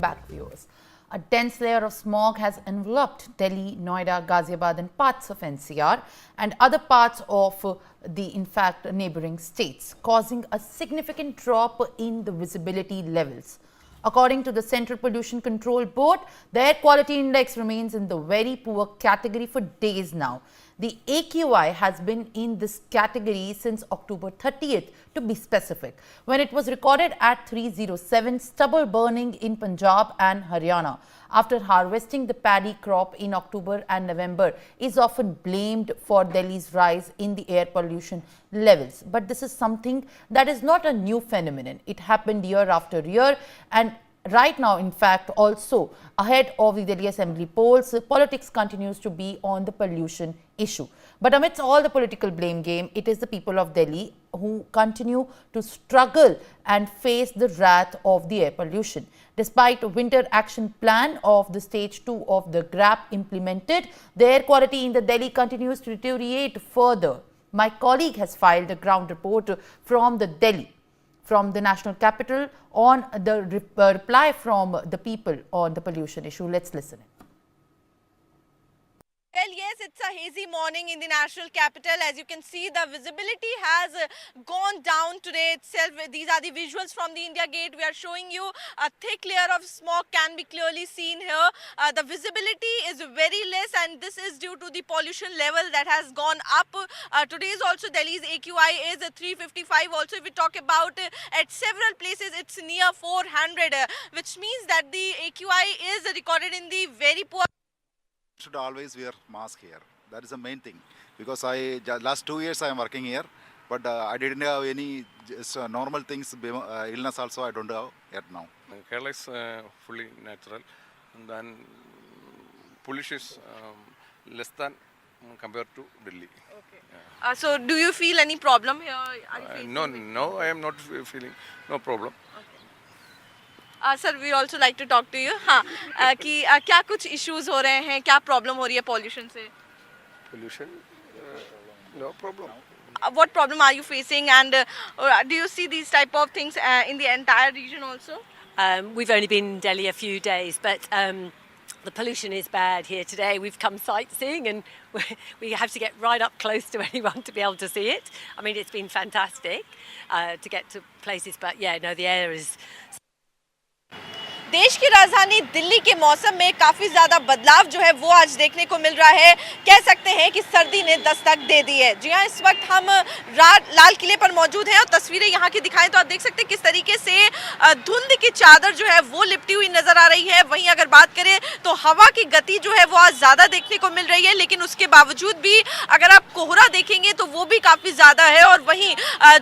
back, viewers. A dense layer of smog has enveloped Delhi, Noida, Ghaziabad and parts of NCR and other parts of in fact, neighboring states, causing a significant drop in the visibility levels. According to the Central Pollution Control Board, the air quality index remains in the very poor category for days now. The AQI has been in this category since October 30th, to be specific, when it was recorded at 307. Stubble burning in Punjab and Haryana after harvesting the paddy crop in October and November is often blamed for Delhi's rise in the air pollution levels. But this is something that is not a new phenomenon. It happened year after year, and right now, in fact, also ahead of the Delhi Assembly polls, politics continues to be on the pollution issue. But amidst all the political blame game, it is the people of Delhi who continue to struggle and face the wrath of the air pollution. Despite a winter action plan of the stage 2 of the GRAP implemented, the air quality in the Delhi continues to deteriorate further. My colleague has filed a ground report from the national capital on the reply from the people on the pollution issue. Let's listen. Well, yes, it's a hazy morning in the national capital. As you can see, the visibility has gone down today itself. These are the visuals from the India Gate. We are showing you a thick layer of smog can be clearly seen here. The visibility is very less, and this is due to the pollution level that has gone up. Today is also Delhi's AQI is 355. Also, if we talk about at several places, it's near 400, which means that the AQI is recorded in the very poor. Should always wear mask here. That is the main thing, because last 2 years I am working here, but I didn't have any normal things, illness also I don't have yet now. Kerala is fully natural, and then pollution is less than compared to Delhi. Okay. Yeah. So do you feel any problem here? No, I am not feeling no problem. Sir we also like to talk to you हाँ कि क्या कुछ issues हो रहे हैं, क्या problem हो रही है पॉल्यूशन से? Pollution, no problem. What problem are you facing, and do you see these type of things in the entire region also? We've only been in Delhi a few days, but the pollution is bad here today. We've come sightseeing and we have to get right up close to anyone to be able to see it. I mean, it's been fantastic to get to places, but yeah, no, the air is... देश की राजधानी दिल्ली के मौसम में काफ़ी ज़्यादा बदलाव जो है वो आज देखने को मिल रहा है। कह सकते हैं कि सर्दी ने दस्तक दे दी है। जी हाँ, इस वक्त हम लाल किले पर मौजूद हैं और तस्वीरें यहाँ की दिखाएं तो आप देख सकते हैं किस तरीके से धुंध की चादर जो है वो लिपटी हुई नज़र आ रही है। वहीं अगर बात करें तो हवा की गति जो है वो आज ज़्यादा देखने को मिल रही है, लेकिन उसके बावजूद भी अगर आप कोहरा देखेंगे तो वो भी काफ़ी ज़्यादा है, और वहीं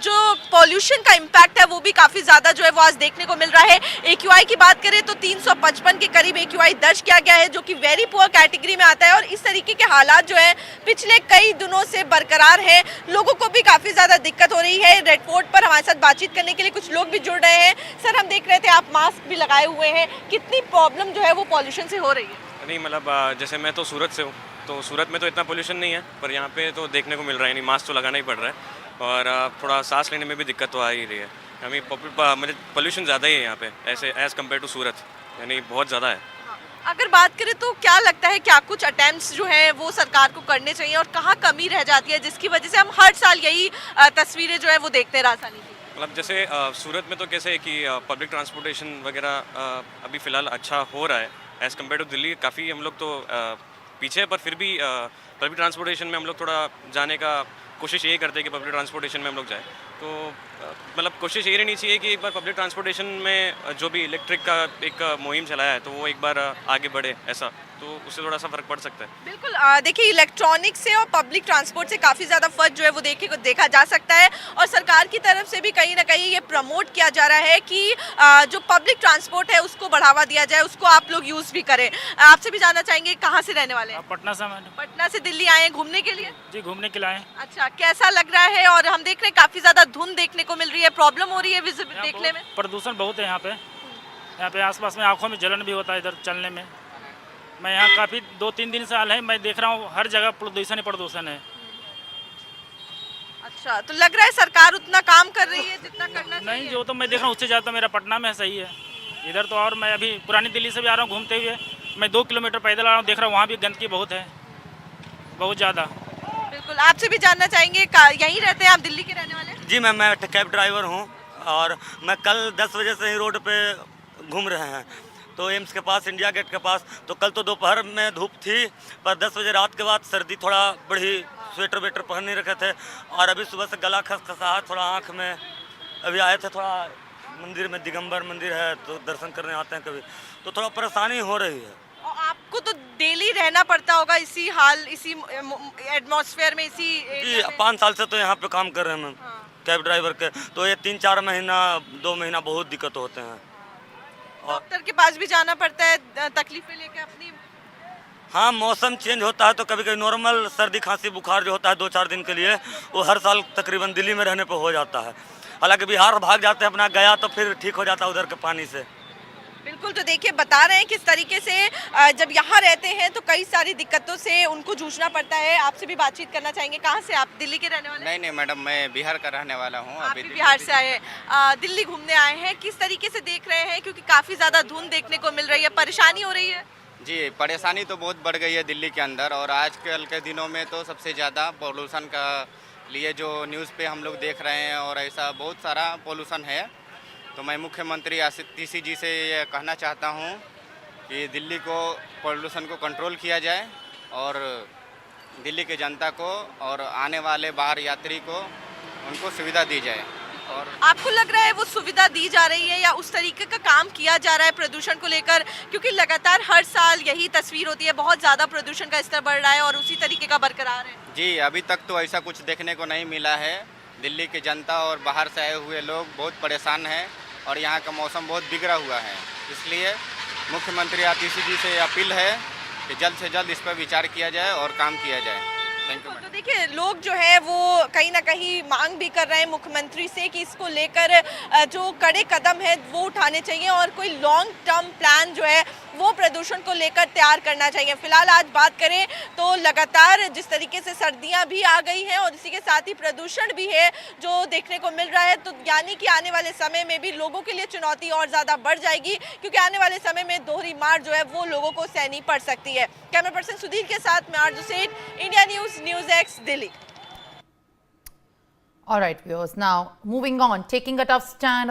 जो पॉल्यूशन का इम्पैक्ट है वो भी काफ़ी ज़्यादा जो है वो आज देखने को मिल रहा है। AQI की बात करें तो 355 के करीब AQI दर्ज किया गया है, जो कि वेरी पुअर कैटेगरी में आता है, और इस तरीके के हालात जो है पिछले कई दिनों से बरकरार है। लोगों को भी काफी ज्यादा दिक्कत हो रही है। रेड फोर्ट पर हमारे साथ बातचीत करने के लिए कुछ लोग भी जुड़ रहे हैं। सर, हम देख रहे थे आप मास्क भी लगाए हुए हैं, कितनी प्रॉब्लम जो है वो पॉल्यूशन से हो रही है? नहीं, मतलब जैसे मैं तो सूरत से हूँ, तो सूरत में तो इतना पोल्यूशन नहीं है, पर यहाँ पे तो देखने को मिल रहा है, नहीं मास्क तो लगाना ही पड़ रहा है, और थोड़ा सांस लेने में भी दिक्कत तो आ ही रही है। हमें मतलब पोल्यूशन ज़्यादा ही है यहाँ पे ऐसे एज़ कम्पेयर टू सूरत, यानी बहुत ज़्यादा है। अगर बात करें तो क्या लगता है क्या कुछ अटेम्प्ट्स जो हैं वो सरकार को करने चाहिए, और कहाँ कमी रह जाती है जिसकी वजह से हम हर साल यही तस्वीरें जो है वो देखते हैं राजधानी की? मतलब जैसे सूरत में तो कैसे है कि पब्लिक ट्रांसपोर्टेशन वगैरह अभी फ़िलहाल अच्छा हो रहा है एज़ कम्पेयर टू दिल्ली। काफ़ी हम लोग तो पीछे, पर फिर भी पब्लिक ट्रांसपोर्टेशन में हम लोग थोड़ा जाने का कोशिश यही करते हैं कि पब्लिक ट्रांसपोर्टेशन में हम लोग जाएँ। तो मतलब कोशिश ये रहनी चाहिए कि एक बार पब्लिक ट्रांसपोर्टेशन में जो भी इलेक्ट्रिक का एक मुहिम चलाया है तो वो एक बार आगे बढ़े, ऐसा तो उससे थोड़ा सा फर्क पड़ सकता है। बिल्कुल, देखिए इलेक्ट्रॉनिक से और पब्लिक ट्रांसपोर्ट से काफ़ी ज़्यादा फर्क जो है वो देखा जा सकता है, और सरकार की तरफ से भी कहीं ना कहीं ये प्रमोट किया जा रहा है कि जो पब्लिक ट्रांसपोर्ट है उसको बढ़ावा दिया जाए, उसको आप लोग यूज़ भी करें। आपसे भी जानना चाहेंगे कहाँ से रहने वाले हैं? पटना से। पटना से दिल्ली आए हैं घूमने के लिए? जी, घूमने के लिए आए। अच्छा, कैसा लग रहा है? और हम देख रहे हैं काफ़ी ज़्यादा धुंध देखने को मिल रही है, प्रॉब्लम हो रही है देखने में? प्रदूषण बहुत है यहाँ पे आसपास में आंखों में जलन भी होता है इधर चलने में। मैं यहाँ काफ़ी 2-3 दिन से हाल है, मैं देख रहा हूँ हर जगह प्रदूषण ही प्रदूषण है। अच्छा, तो लग रहा है सरकार उतना काम कर रही है जितना करना चाहिए? नहीं, जो तो मैं देख रहा हूँ उससे ज़्यादा मेरा पटना में सही है। इधर तो और मैं अभी पुरानी दिल्ली से भी आ रहा हूँ घूमते हुए, मैं 2 किलोमीटर पैदल आ रहा हूँ, देख रहा हूँ वहाँ भी गंदगी बहुत है, बहुत ज़्यादा। बिल्कुल, आपसे भी जानना चाहेंगे, यहीं रहते हैं आप, दिल्ली के रहने वाले? जी मैम, मैं कैब ड्राइवर हूँ और मैं कल 10 बजे से ही रोड पे घूम रहे हैं, तो एम्स के पास, इंडिया गेट के पास। तो कल तो दोपहर में धूप थी, पर 10 बजे रात के बाद सर्दी थोड़ा बढ़ी, स्वेटर वेटर पहन नहीं रखे थे, और अभी सुबह से गला खसखसाहट, थोड़ा आँख में। अभी आए थे थोड़ा मंदिर में, दिगंबर मंदिर है तो दर्शन करने आते हैं कभी, तो थोड़ा परेशानी हो रही है। और आपको तो डेली रहना पड़ता होगा इसी हाल, इसी एटमॉस्फेयर में, इसी जी area में? 5 साल से तो यहाँ पे काम कर रहे हैं मैम, कैब ड्राइवर के। तो ये 3-4 महीना, 2 महीना बहुत दिक्कत होते हैं। डॉक्टर के पास भी जाना पड़ता है तकलीफें लेके अपनी? हाँ, मौसम चेंज होता है तो कभी कभी नॉर्मल सर्दी खांसी बुखार जो होता है 2-4 दिन के लिए, वो हर साल तकरीबन दिल्ली में रहने पर हो जाता है। हालांकि बिहार भाग जाते हैं अपना गया, तो फिर ठीक हो जाता है उधर के पानी से। बिल्कुल, तो देखिए बता रहे हैं किस तरीके से जब यहाँ रहते हैं तो कई सारी दिक्कतों से उनको जूझना पड़ता है। आपसे भी बातचीत करना चाहेंगे। कहाँ से आप, दिल्ली के रहने वाले? नहीं मैडम, मैं बिहार का रहने वाला हूँ। आप भी बिहार से आए हैं, दिल्ली घूमने आए हैं, किस तरीके से देख रहे हैं, क्योंकि काफ़ी ज़्यादा धुंध देखने को मिल रही है, परेशानी हो रही है? जी, परेशानी तो बहुत बढ़ गई है दिल्ली के अंदर, और आजकल के दिनों में तो सबसे ज़्यादा पोल्यूशन का लिए जो न्यूज़ पे हम लोग देख रहे हैं, और ऐसा बहुत सारा पोल्यूशन है। तो मैं मुख्यमंत्री आतिशी जी से ये कहना चाहता हूँ कि दिल्ली को पोल्यूशन को कंट्रोल किया जाए, और दिल्ली के जनता को और आने वाले बाहर यात्री को उनको सुविधा दी जाए। और आपको लग रहा है वो सुविधा दी जा रही है, या उस तरीके का काम किया जा रहा है प्रदूषण को लेकर? क्योंकि लगातार हर साल यही तस्वीर होती है, बहुत ज़्यादा प्रदूषण का स्तर बढ़ रहा है और उसी तरीके का बरकरार है। जी, अभी तक तो ऐसा कुछ देखने को नहीं मिला है। दिल्ली की जनता और बाहर से आए हुए लोग बहुत परेशान हैं, और यहाँ का मौसम बहुत बिगड़ा हुआ है। इसलिए मुख्यमंत्री आतिशी जी से अपील है कि जल्द से जल्द इस पर विचार किया जाए और काम किया जाए। Thank you. तो देखिए, लोग जो है वो कहीं ना कहीं मांग भी कर रहे हैं मुख्यमंत्री से कि इसको लेकर जो कड़े कदम है वो उठाने चाहिए, और कोई लॉन्ग टर्म प्लान जो है वो प्रदूषण को लेकर तैयार करना चाहिए। फिलहाल आज बात करें तो लगातार जिस तरीके से सर्दियां भी आ गई हैं और इसी के साथ ही प्रदूषण भी है जो देखने को मिल रहा है, तो यानी कि आने वाले समय में भी लोगों के लिए चुनौती और ज़्यादा बढ़ जाएगी, क्योंकि आने वाले समय में दोहरी मार जो है वो लोगों को सहनी पड़ सकती है। कैमरा पर्सन सुधीर के साथ मैं आरजू सेठ, India news x, Delhi. All right, viewers. Now, moving on, taking a tough stand